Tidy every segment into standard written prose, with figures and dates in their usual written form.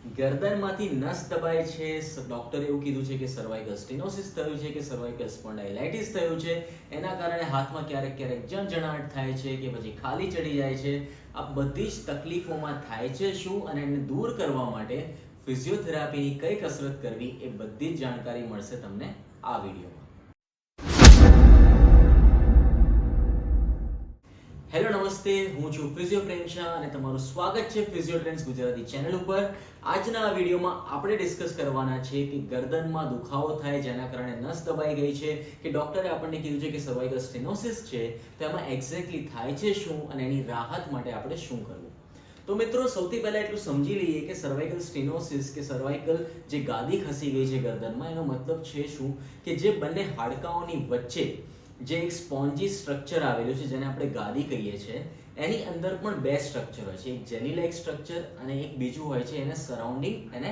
ગરદનમાંથી નસ દબાય છે, ડોક્ટરે એવું કીધું છે કે સર્વાઇકલ સ્ટેનોસિસ થયું છે કે સર્વાઇકલ સ્પોન્ડાઇલાઇટિસ થયું છે, એના કારણે હાથમાં ક્યારેક ક્યારેક જણજણાટ થાય છે કે પછી ખાલી ચડી જાય છે. આ બધી જ તકલીફોમાં થાય છે શું અને એને દૂર કરવા માટે ફિઝિયોથેરાપીની કઈ કસરત કરવી એ બધી જ જાણકારી મળશે તમને આ વિડીયોમાં. હેલો નમસ્તે, હું છું ફિઝિયો પ્રેમ શાહ અને તમારું સ્વાગત છે ફિઝિયો ટ્રેન્ડ્સ ગુજરાતી ચેનલ ઉપર. આજના આ વિડીયોમાં આપણે ડિસ્કસ કરવાના છે કે ગરદનમાં દુખાવો થાય જેના કારણે નસ દબાઈ ગઈ છે કે ડોક્ટરે આપણને કીધું છે કે સર્વાઇકલ સ્ટેનોસિસ છે, તો એમાં એક્ઝેક્ટલી થાય છે શું અને એની રાહત માટે આપણે શું કરવું. તો મિત્રો, સૌથી પહેલા એટલું સમજી લઈએ કે સર્વાઇકલ સ્ટેનોસિસ કે સર્વાઇકલ જે ગાદી ખસી ગઈ છે ગરદનમાં, એનો મતલબ છે શું કે જે બંને હાડકાઓની વચ્ચે જે એક સ્પોન્જી સ્ટ્રક્ચર આવેલું છે જેને આપણે ગાદી કહીએ છીએ, એની અંદર પણ બે સ્ટ્રક્ચર હોય છે, એક જેલી લાઇક સ્ટ્રક્ચર અને એક બીજું હોય છે એને સરાઉન્ડિંગ એને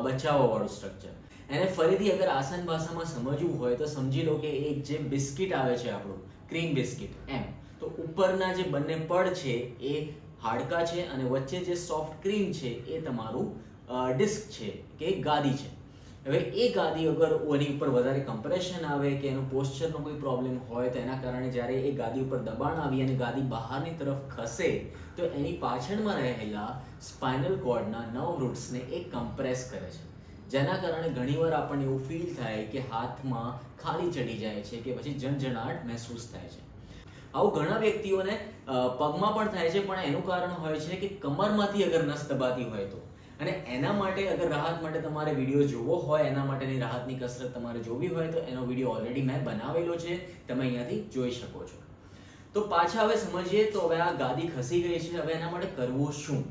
બચાવવા વાળું સ્ટ્રક્ચર. એને ફરીથી અગર આસાન ભાષામાં સમજવું હોય તો સમજી લો કે એક જે બિસ્કિટ આવે છે આપણું ક્રીમ બિસ્કિટ, એમ તો ઉપરના જે બંને પડ છે એ હાડકા છે અને વચ્ચે જે સોફ્ટ ક્રીમ છે એ તમારું ડિસ્ક છે કે ગાદી છે. હવે એ ગાદી અગર એની ઉપર વધારે કમ્પ્રેશન આવે કે એનો પોસ્ચરનો કોઈ પ્રોબ્લેમ હોય તો એના કારણે જ્યારે એ ગાદી ઉપર દબાણ આવી અને ગાદી બહારની તરફ ખસે તો એની પાછળમાં રહેલા સ્પાઇનલ કોર્ડના નર્વ રૂટ્સને એ કમ્પ્રેસ કરે છે, જેના કારણે ઘણીવાર આપણને એવું ફીલ થાય કે હાથમાં ખાલી ચડી જાય છે કે પછી જણજણાટ મહેસૂસ થાય છે. આવું ઘણા વ્યક્તિઓને પગમાં પણ થાય છે, પણ એનું કારણ હોય છે કે કમરમાંથી અગર નસ દબાતી હોય તો. અને એના માટે અગર રાહત માટે તમારે વિડીયો જોવો હોય, એના માટેની રાહતની કસરત તમારે જોવી હોય તો એનો વિડીયો ઓલરેડી મેં બનાવેલો છે, તમે અહીંયાથી જોઈ શકો છો. તો પાછા હવે સમજીએ તો હવે આ ગાદી ખસી ગઈ છે, હવે એના માટે કરવું શું?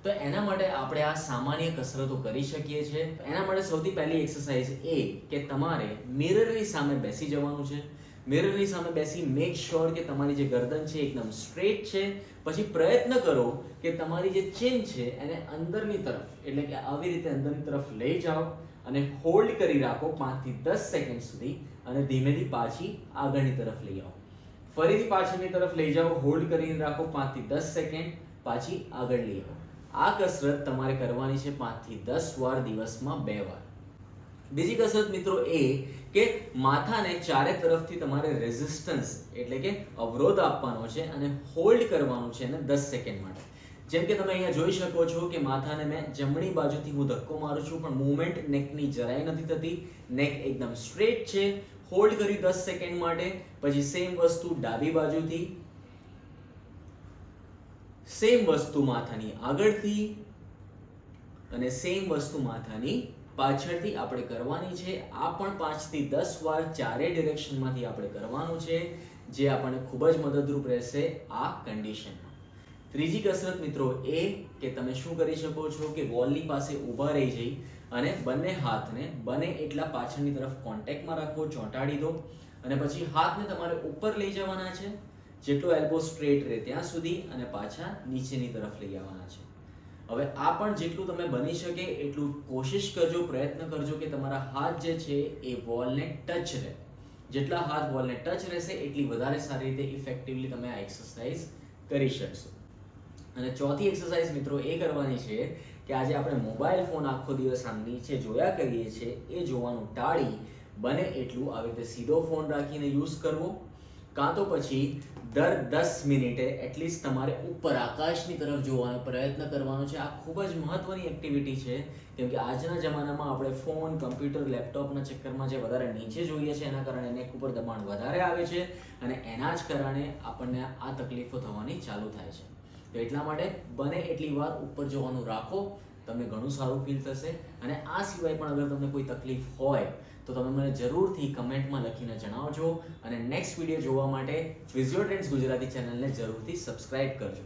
તો એના માટે આપણે આ સામાન્ય કસરતો કરી શકીએ છીએ. એના માટે સૌથી પહેલી એક્સરસાઇઝ એ કે તમારે મિરરની સામે બેસી જવાનું છે. મિરરની સામે બેસી મેક શ્યોર કે તમારી જે ગરદન છે એકદમ સ્ટ્રેટ છે. પછી પ્રયત્ન કરો કે તમારી જે ચીન છે એને અંદરની તરફ, એટલે કે આવી રીતે અંદરની તરફ લઈ જાઓ અને હોલ્ડ કરી રાખો 5 થી 10 સેકન્ડ સુધી અને ધીમેથી પાછી આગળની તરફ લઈ આવો. ફરીથી પાછળની તરફ લઈ જાઓ, હોલ્ડ કરીને રાખો 5 થી 10 સેકન્ડ, પાછી આગળ લઈ આવો. આ કસરત તમારે કરવાની છે 5 થી 10 વાર, દિવસમાં 2 વાર. બીજી કસરત મિત્રો એ કે માથાને ચારે તરફથી તમારે રેઝિસ્ટન્સ એટલે કે અવરોધ આપવાનો છે અને હોલ્ડ કરવાનું છે એને 10 સેકન્ડ માટે. જેમ કે તમે અહીંયા જોઈ શકો છો કે માથાને મેં જમણી બાજુથી હું ધક્કો મારું છું, પણ મૂવમેન્ટ નેકની જરાય નથી થતી. નેક એકદમ સ્ટ્રેટ છે. હોલ્ડ કર્યું 10 સેકન્ડ માટે. પછી સેમ વસ્તુ ડાબી બાજુથી, સેમ વસ્તુ માથાની આગળથી અને સેમ વસ્તુ માથાની પાછળથી આપણે કરવાની છે. આ પણ 5 થી 10 વાર ચારે ડિરેક્શનમાંથી આપણે કરવાનું છે, જે આપણને ખૂબ જ મદદરૂપ રહેશે આ કન્ડિશનમાં. ત્રીજી કસરત મિત્રો એ કે તમે શું કરી શકો છો કે વોલની પાસે ઊભા રહી જઈ અને બંને હાથને બને એટલા પાછળની તરફ કોન્ટેક્ટમાં રાખો, ચોંટાડી દો અને પછી હાથને તમારે ઉપર લઈ જવાના છે જેટલો એલ્બો સ્ટ્રેટ રહે ત્યાં સુધી અને પાછા નીચેની તરફ લઈ આવવાના છે. હવે આ પણ જેટલું તમે બની શકે એટલું કોશિશ કરજો, પ્રયત્ન કરજો કે તમારા હાથ જે છે એ વોલને ટચ રહે. જેટલા હાથ વોલને ટચ રહેશે એટલી વધારે સારી રીતે ઇફેક્ટિવલી તમે આ એક્સરસાઇઝ કરી શકશો. અને ચોથી એક્સરસાઇઝ મિત્રો એ કરવાની છે કે આજે આપણે મોબાઈલ ફોન આખો દિવસ આમ નીચે જોયા કરીએ છીએ એ જોવાનું ટાળી બને એટલું આવી રીતે સીધો ફોન રાખીને યુઝ કરવો, કાં તો પછી દર 10 મિનિટે એટલીસ્ટ તમારે ઉપર આકાશની તરફ જોવાનો પ્રયત્ન કરવાનો છે. આ ખૂબ જ મહત્વની એક્ટિવિટી છે, કેમ કે આજના જમાનામાં આપણે ફોન, કમ્પ્યુટર, લેપટોપના ચક્કરમાં જે વધારે નીચે જોઈએ છે એના કારણે નેક ઉપર દબાણ વધારે આવે છે અને એના જ કારણે આપણને આ તકલીફો થવાની ચાલુ થાય છે. તો એટલા માટે બને એટલી વાર ઉપર જોવાનું રાખો, તમને ઘણું સારું ફીલ થશે. અને આ સિવાય પણ અગર તમને કોઈ તકલીફ હોય તો તમે મને જરૂરથી કમેન્ટમાં લખીને જણાવજો અને નેક્સ્ટ વિડીયો જોવા માટે ફિઝિયો ટ્રેન્ડ્સ ગુજરાતી ચેનલને જરૂરથી સબસ્ક્રાઇબ કરજો.